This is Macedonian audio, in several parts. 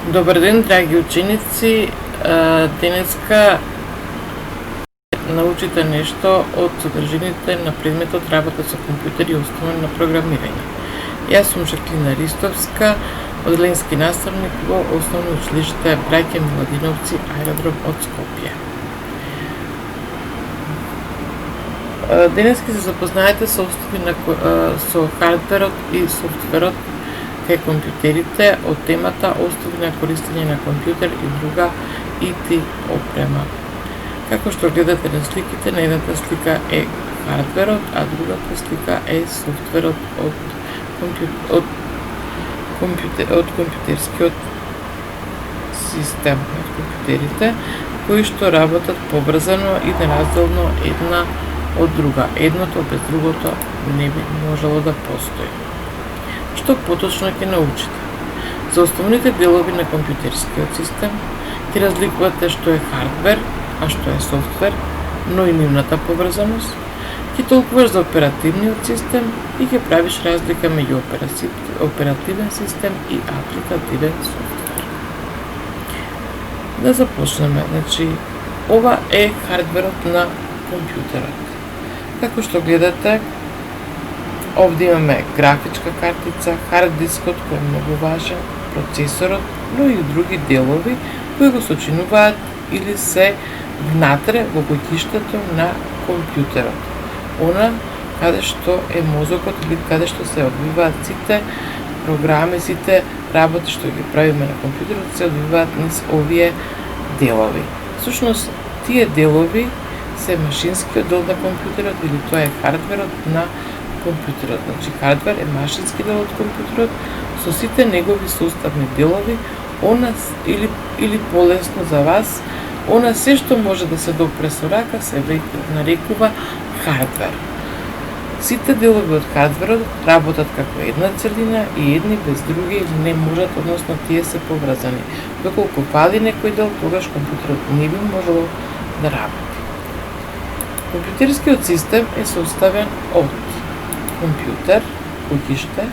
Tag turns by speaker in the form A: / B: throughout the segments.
A: Добар ден, драги ученици. Денеска научите нешто од содржините на предметот работа со компјутери и основи на програмирање. Јас сум Жаклина Ристовска, одделенски наставник во Основно училиште Браќа Миладиновци, аеродром од Скопје. Денеска се запознаете со со хардверот и софтверот кај компјутерите од темата Основи на користење на компјутер и друга IT опрема. Како што гледате на сликите, на едната слика е хардверот, а другата слика е софтверот од компјутерскиот систем на компјутерите, кои што работат побрзано и неразделно една од друга. Едното без другото не би можело да постои. Што поточно ќе научите? За основните делови на компјутерскиот систем ќе разликувате што е хардвер, а што е софтвер, но и нивната поврзаност, ќе толкуваш за оперативниот систем и ќе правиш разлика меѓу оперативен систем и апликативен софтвер. Да започнеме. Ова е хардверот на компјутерот. Како што гледате, овде имаме графичка картица, хард дискот кој е многу важен, процесорот, но и други делови кои го сочинуваат или се внатре во куќиштето на компјутерот. Она каде што е мозокот или каде што се одвиваат сите програми, сите работи што ги правиме на компјутерот се одвиваат низ овие делови. Всушност, тие делови се машинскиот дел на компјутерот или тоа е хардверот на компјутерот. Хардвер е машински дел од компјутерот со сите негови составни делови, или полесно за вас, она се што може да се допре со рака се нарекува хардвер. Сите делови од хардверот работат како една целина и едни без други не можат, односно тие се поврзани. Доколку фали некој дел, тогаш компјутерот не би можело да работи. Компјутерскиот систем е составен од компјутер, куќиште,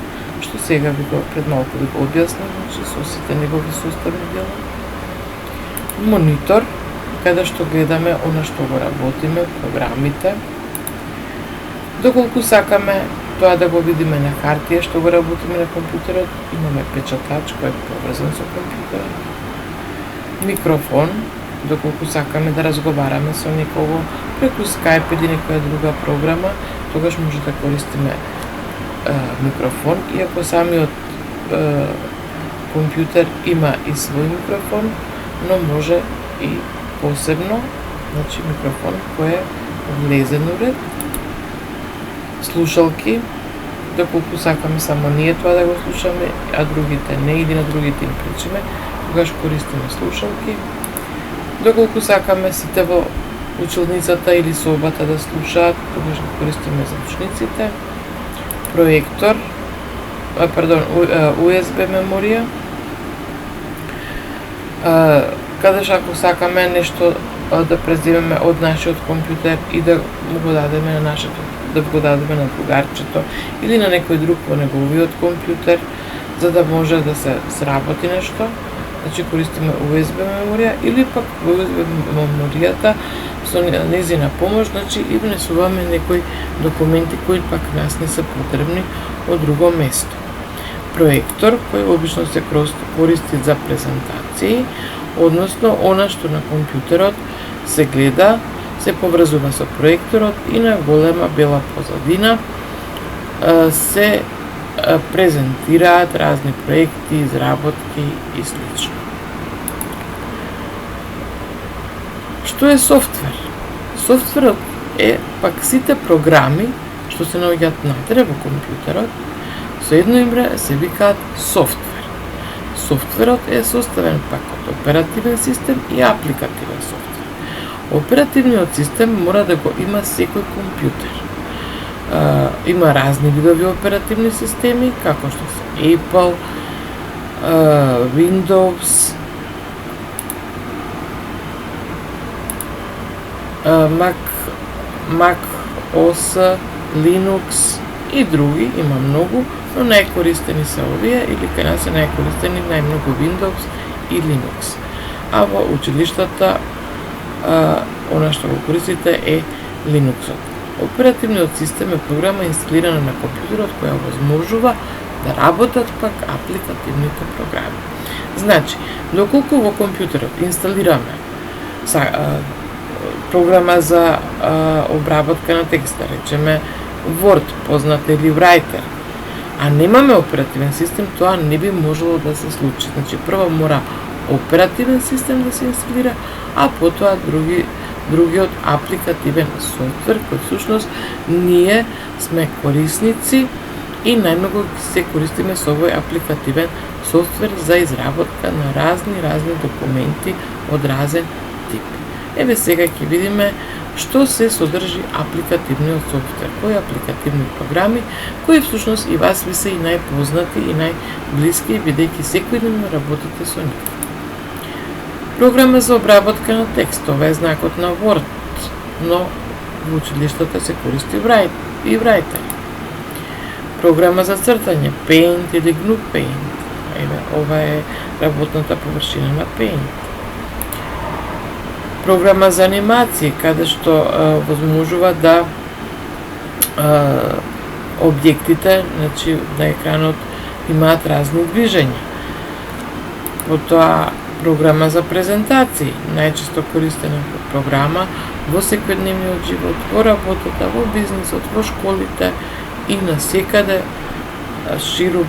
A: што сега пред малку ви го објаснив, со сите негови составни делови. Монитор, каде што гледаме она што го работиме, програмите. Доколку сакаме тоа да го видиме на хартија што го работиме на компјутерот, имаме печатач кој е поврзан со компјутерот. Микрофон, доколку сакаме да разговараме со некого преку Skype или некоја друга програма, тогаш може да користиме микрофон, иако самиот компјутер има и свој микрофон, но може и посебно, микрофон кој е влезен уред. Слушалки, доколку сакаме само ние тоа да го слушаме, а другите не или на другите им причиме, тогаш користиме слушалки. Доколку сакаме сите во училницата или собата да слушаат, тогаш го користиме звучниците. Проектор, USB меморија, каде ако сакаме нешто да преземеме од нашиот компјутер и да го дадеме на на другарчето или на некој друг во неговиот компјутер, за да може да се сработи нешто, користиме USB меморија или пак USB меморијата со нејзина помош, и внесуваме некои документи кои пак нас не се потребни од друго место. Проектор, кој обично се користи за презентации, односно она што на компјутерот се гледа, се поврзува со проекторот и на голема бела позадина се презентираат разни проекти, изработки и слично. Што е софтвер? Софтверот е пак сите програми што се наоѓаат внатре во компјутерот, со едно име се викаат софтвер. Софтверот е составен пак од оперативен систем и апликативен софтвер. Оперативниот систем мора да го има секој компјутер. Има разни видови оперативни системи, како што се Apple, Windows, Mac OS, Linux и други, има многу, но најкористени се овие, или кај нас се најкористени најмногу Windows и Linux. А во училиштата она што го користите е Linuxот. Оперативниот систем е програма инсталирана на компјутерот која возможува да работат пак апликативните програми. Значи, доколку во компјутерот инсталираме програма за обработка на текст, да речеме Word, познат или Writer, а немаме оперативен систем, тоа не би можело да се случи. Значи, прво мора оперативен систем да се инсталира, а потоа другиот апликативен софтвер, кој всушност ние сме корисници и најмногу се користиме со овој апликативен софтвер за изработка на разни документи од разен тип. Еве сега ќе видиме што се содржи апликативниот софтвер, кои апликативни програми, кои всушност и вас ви се и најпознати и најблиски, бидејќи секојдневно работите со нив. Програма за обработка на текст, ова е знакот на Word, но во училиштата се користи и Writer. Програма за цртање, Paint или GNU Paint. Еве, ова е работната површина на Paint. Програма за анимација, каде што возможува да објектите, значи на екранот имаат разни движења. Потоа програма за презентации, најчесто користена програма во секојдневниот живот, во работата, во бизнисот, во школите и насекаде ширум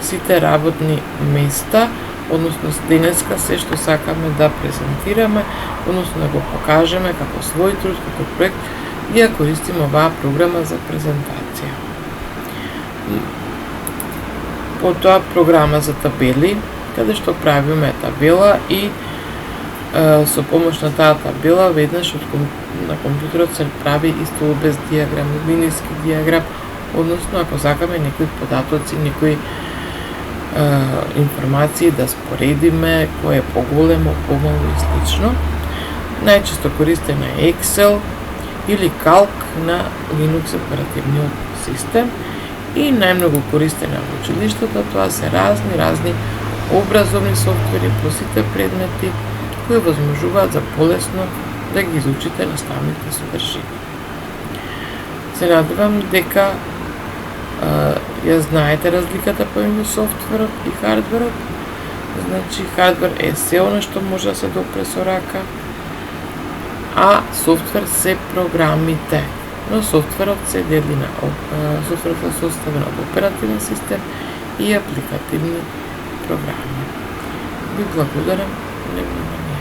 A: сите работни места, односно денеска се што сакаме да презентираме, односно да го покажеме како свој труд, како проект, и ја користиме оваа програма за презентација. Потоа програма за табели, каде што правиме табела и со помош на таа табела веднаш на компјутерот се прави и столбец диаграм, линиски диаграм, односно ако сакаме некои податоци, некои информации да споредиме, кој е поголемо, помало и слично. Најчесто користена е Excel или Calc на Linux оперативниот систем и најмногу користена во училиштата, тоа се разни образовни софтвери по сите предмети кои возможуваат за полесно да ги изучите наставните содржини. Се надевам дека ја знаете разликата помеѓу софтверот и хардверот. Значи, хардвер е се она што може да се допре со рака, а софтвер се програмите. Но софтверот се дели на софтверот е составен од оперативен систем и апликативни програми. Ви благодарам на внимание.